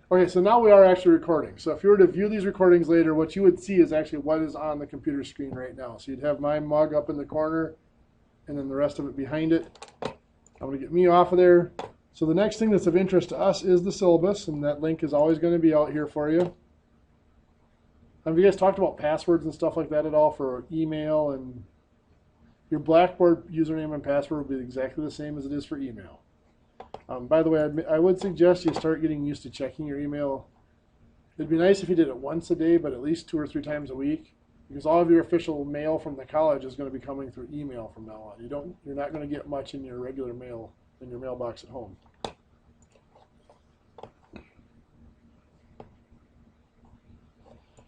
Okay, so now we are actually recording. So if you were to view these recordings later, what you would see is actually what is on the computer screen right now. So you'd have my mug up in the corner and then the rest of it behind it. I'm going to get me off of there. So the next thing that's of interest to us is the syllabus, and that link is always going to be out here for you. Have you guys talked about passwords and stuff like that at all for email? And your Blackboard username and password will be exactly the same as it is for email. By the way, I would suggest you start getting used to checking your email. It'd be nice if you did it once a day, but at least 2 or 3 times a week, because all of your official mail from the college is going to be coming through email from now on. You're not going to get much in your regular mail in your mailbox at home.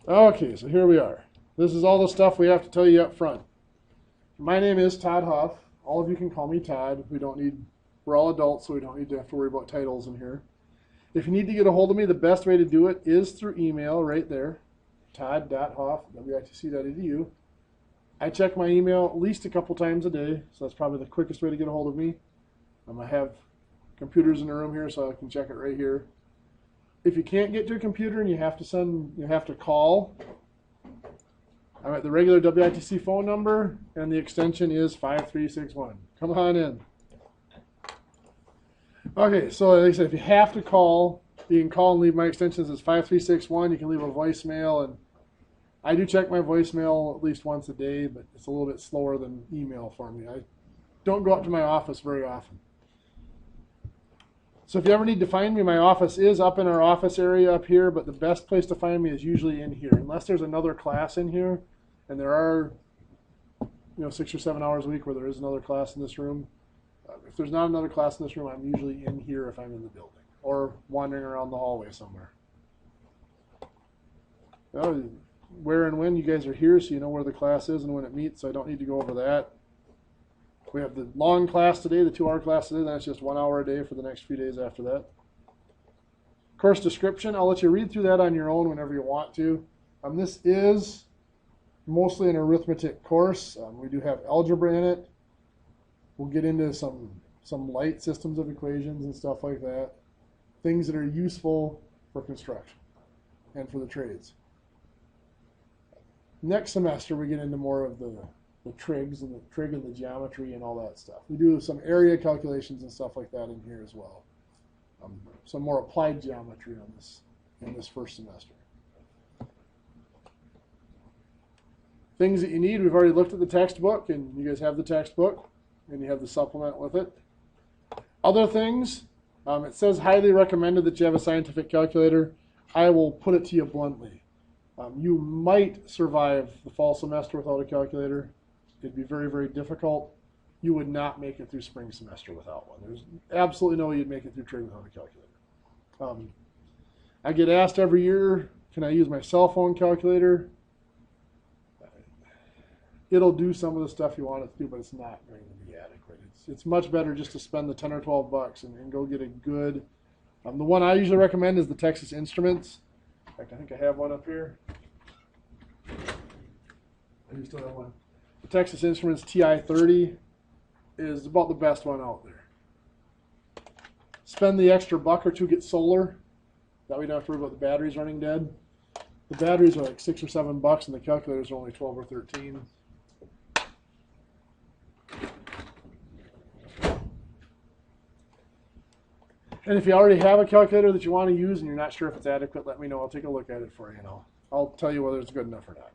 Okay, so here we are. This is all the stuff we have to tell you up front. My name is Todd Huff. All of you can call me Todd. We're all adults, so we don't need to have to worry about titles in here. If you need to get a hold of me, the best way to do it is through email right there, todd.huff@witc.edu. I check my email at least a couple times a day, so that's probably the quickest way to get a hold of me. I have computers in the room here, so I can check it right here. If you can't get to a computer and you have to call, I'm at the regular WITC phone number, and the extension is 5361. Come on in. Okay, so like I said, if you have to call, you can call and leave my extensions as 5361. You can leave a voicemail, and I do check my voicemail at least once a day, but it's a little bit slower than email for me. I don't go up to my office very often. So if you ever need to find me, my office is up in our office area up here, but the best place to find me is usually in here, unless there's another class in here, and there are 6 or 7 hours a week where there is another class in this room. If there's not another class in this room, I'm usually in here if I'm in the building or wandering around the hallway somewhere. Where and when you guys are here, so you know where the class is and when it meets, so I don't need to go over that. We have the long class today, the 2-hour class today, then it's just 1 hour a day for the next few days after that. Course description, I'll let you read through that on your own whenever you want to. This is mostly an arithmetic course. We do have algebra in it. We'll get into some light systems of equations and stuff like that. Things that are useful for construction and for the trades. Next semester we get into more of the trigs and the trig and the geometry and all that stuff. We do some area calculations and stuff like that in here as well. Some more applied geometry on this in this first semester. Things that you need, we've already looked at the textbook, and you guys have the textbook, and you have the supplement with it. Other things, it says highly recommended that you have a scientific calculator. I will put it to you bluntly. You might survive the fall semester without a calculator. It'd be very, very difficult. You would not make it through spring semester without one. There's absolutely no way you'd make it through trig without a calculator. I get asked every year, can I use my cell phone calculator? It'll do some of the stuff you want it to do, but it's not going to be adequate. It's much better just to spend the 10 or 12 bucks and go get a good. The one I usually recommend is the Texas Instruments. In fact, I think I have one up here. I do still have one. The Texas Instruments TI-30 is about the best one out there. Spend the extra buck or two, get solar. That way you don't have to worry about the batteries running dead. The batteries are like 6 or 7 bucks, and the calculators are only 12 or 13. And if you already have a calculator that you want to use and you're not sure if it's adequate, let me know. I'll take a look at it for you, and I'll tell you whether it's good enough or not.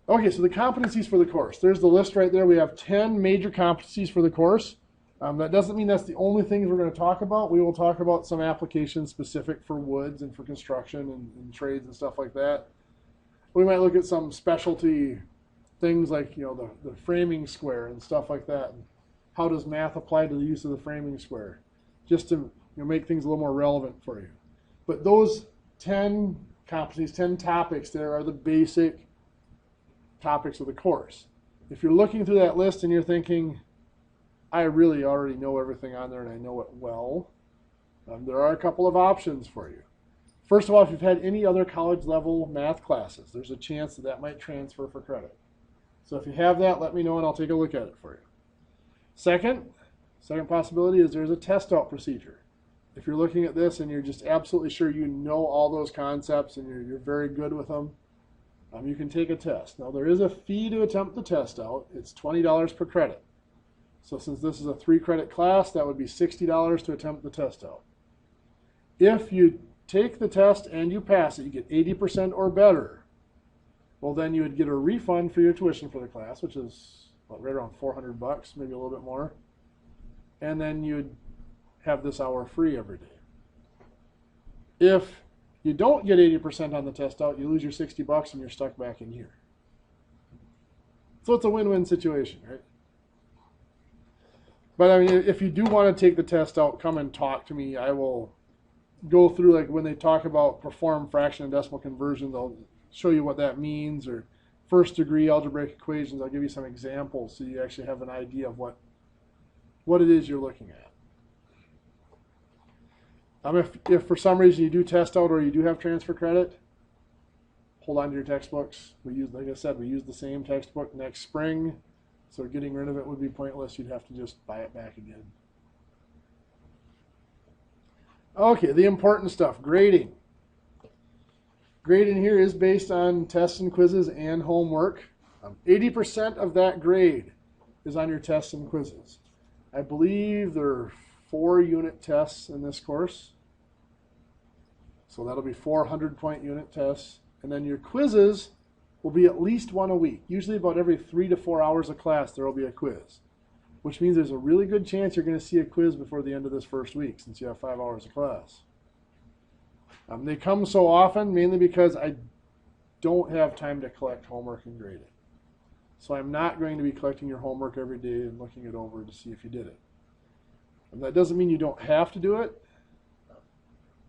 Okay, so the competencies for the course. There's the list right there. We have 10 major competencies for the course. That doesn't mean that's the only things we're going to talk about. We will talk about some applications specific for woods and for construction and trades and stuff like that. We might look at some specialty things like the framing square and stuff like that. How does math apply to the use of the framing square? Just to make things a little more relevant for you. But those 10 competencies, 10 topics there are the basic topics of the course. If you're looking through that list and you're thinking, I really already know everything on there and I know it well, there are a couple of options for you. First of all, if you've had any other college level math classes, there's a chance that might transfer for credit. So if you have that, let me know and I'll take a look at it for you. Second possibility is there's a test out procedure. if you're looking at this and you're just absolutely sure you know all those concepts and you're very good with them, you can take a test. Now, there is a fee to attempt the test out. It's $20 per credit. So since this is a 3-credit class, that would be $60 to attempt the test out. If you take the test and you pass it, you get 80% or better, well, then you would get a refund for your tuition for the class, which is right around $400, maybe a little bit more. And then you'd have this hour free every day. If you don't get 80% on the test out, you lose your $60 and you're stuck back in here. So it's a win-win situation, right? But I mean, if you do want to take the test out, come and talk to me. I will go through, like when they talk about perform fraction and decimal conversion, they'll show you what that means, or first degree algebraic equations. I'll give you some examples so you actually have an idea of what it is you're looking at. If for some reason you do test out or you do have transfer credit, hold on to your textbooks. Like I said, we use the same textbook next spring, so getting rid of it would be pointless. You'd have to just buy it back again. Okay, the important stuff, grading. Grading here is based on tests and quizzes and homework. 80% of that grade is on your tests and quizzes. I believe there are 4 unit tests in this course. So that'll be 400-point unit tests. And then your quizzes will be at least 1 a week. Usually about every 3 to 4 hours of class there will be a quiz, which means there's a really good chance you're going to see a quiz before the end of this first week since you have 5 hours of class. They come so often mainly because I don't have time to collect homework and grade it. So I'm not going to be collecting your homework every day and looking it over to see if you did it. And that doesn't mean you don't have to do it.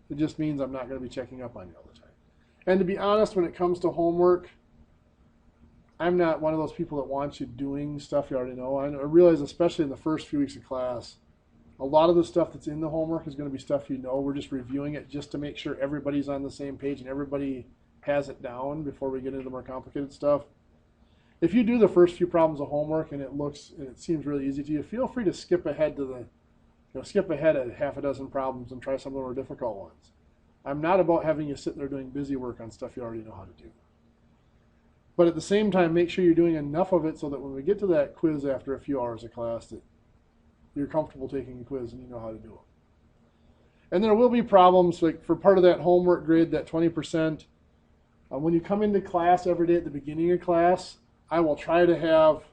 It just means I'm not going to be checking up on you all the time. And to be honest, when it comes to homework, I'm not one of those people that wants you doing stuff you already know. I realize, especially in the first few weeks of class, a lot of the stuff that's in the homework is going to be stuff you know. We're just reviewing it just to make sure everybody's on the same page and everybody has it down before we get into the more complicated stuff. If you do the first few problems of homework and it seems really easy to you, feel free to skip ahead to skip ahead at half a dozen problems and try some of the more difficult ones. I'm not about having you sit there doing busy work on stuff you already know how to do. But at the same time, make sure you're doing enough of it so that when we get to that quiz after a few hours of class, that you're comfortable taking a quiz and you know how to do it. And there will be problems, like for part of that homework grade, that 20%. When you come into class every day at the beginning of class, I will try to have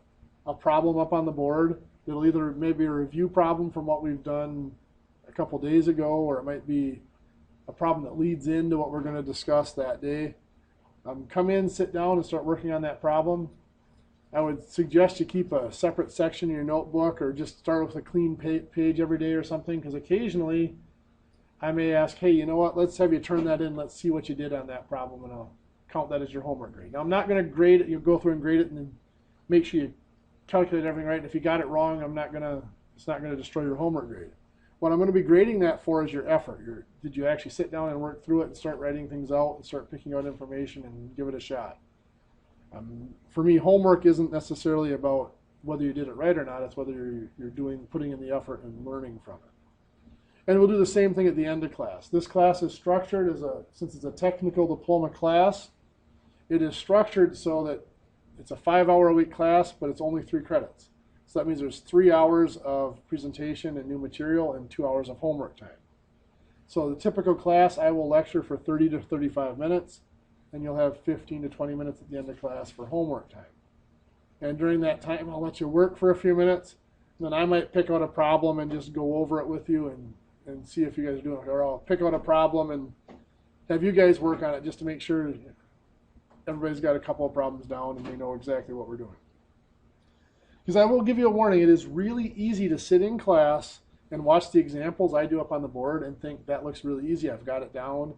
a problem up on the board. It'll either maybe a review problem from what we've done a couple days ago, or it might be a problem that leads into what we're going to discuss that day. Come in, sit down, and start working on that problem. I would suggest you keep a separate section in your notebook, or just start with a clean page every day or something, because occasionally I may ask, hey, you know what, let's have you turn that in, let's see what you did on that problem, and I'll count that as your homework grade. Now, I'm not going to grade it. You'll go through and grade it and then make sure you calculate everything right. And if you got it wrong, it's not going to destroy your homework grade. What I'm going to be grading that for is your effort. Did you actually sit down and work through it and start writing things out and start picking out information and give it a shot? For me, homework isn't necessarily about whether you did it right or not. It's whether you're putting in the effort and learning from it. And we'll do the same thing at the end of class. This class is structured since it's a technical diploma class, it is structured so that it's a 5-hour-a-week class, but it's only 3 credits. So that means there's 3 hours of presentation and new material and 2 hours of homework time. So the typical class, I will lecture for 30 to 35 minutes, and you'll have 15 to 20 minutes at the end of class for homework time. And during that time, I'll let you work for a few minutes, and then I might pick out a problem and just go over it with you and see if you guys are doing it. Or I'll pick out a problem and have you guys work on it just to make sure everybody's got a couple of problems down and we know exactly what we're doing. Because I will give you a warning, it is really easy to sit in class and watch the examples I do up on the board and think that looks really easy, I've got it down.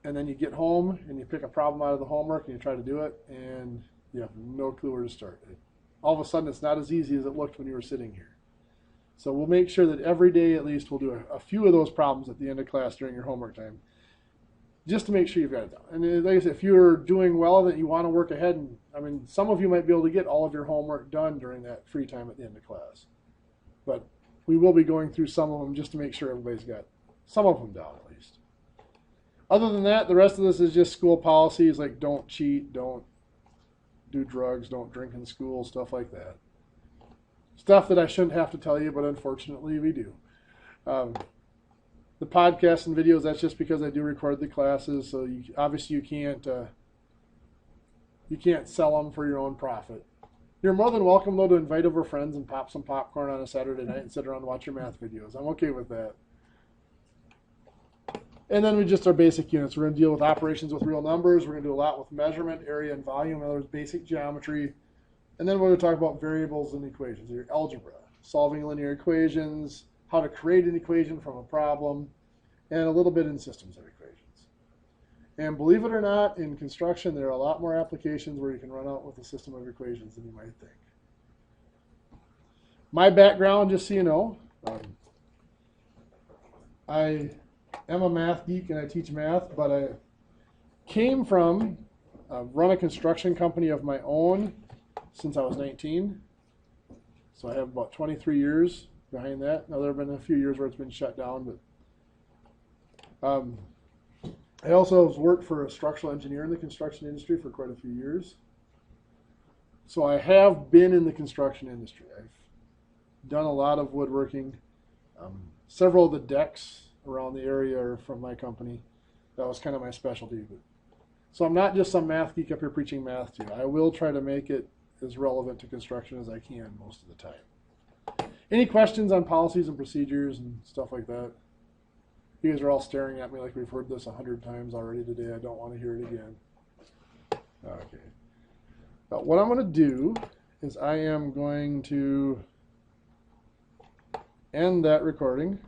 And then you get home and you pick a problem out of the homework and you try to do it and you have no clue where to start. All of a sudden it's not as easy as it looked when you were sitting here. So we'll make sure that every day at least we'll do a few of those problems at the end of class during your homework time, just to make sure you've got it down. And like I said, if you're doing well, that you want to work ahead, and I mean, some of you might be able to get all of your homework done during that free time at the end of class. But we will be going through some of them just to make sure everybody's got some of them down at least. Other than that, the rest of this is just school policies like don't cheat, don't do drugs, don't drink in school, stuff like that. Stuff that I shouldn't have to tell you, but unfortunately we do. The podcasts and videos, that's just because I do record the classes, so obviously you can't sell them for your own profit. You're more than welcome, though, to invite over friends and pop some popcorn on a Saturday night and sit around and watch your math videos. I'm okay with that. And then we just our basic units. We're going to deal with operations with real numbers. We're going to do a lot with measurement, area, and volume, in other words, basic geometry. And then we're going to talk about variables and equations, your algebra, solving linear equations, how to create an equation from a problem, and a little bit in systems of equations. And believe it or not, in construction, there are a lot more applications where you can run out with a system of equations than you might think. My background, just so you know, I am a math geek and I teach math, but I came from run a construction company of my own since I was 19. So I have about 23 years behind that. Now there have been a few years where it's been shut down, but I also have worked for a structural engineer in the construction industry for quite a few years. So I have been in the construction industry. I've done a lot of woodworking. Several of the decks around the area are from my company. That was kind of my specialty. So I'm not just some math geek up here preaching math to you. I will try to make it as relevant to construction as I can most of the time. Any questions on policies and procedures and stuff like that? You guys are all staring at me like we've heard this 100 times already today. I don't want to hear it again. Okay. Now, what I'm going to do is I am going to end that recording.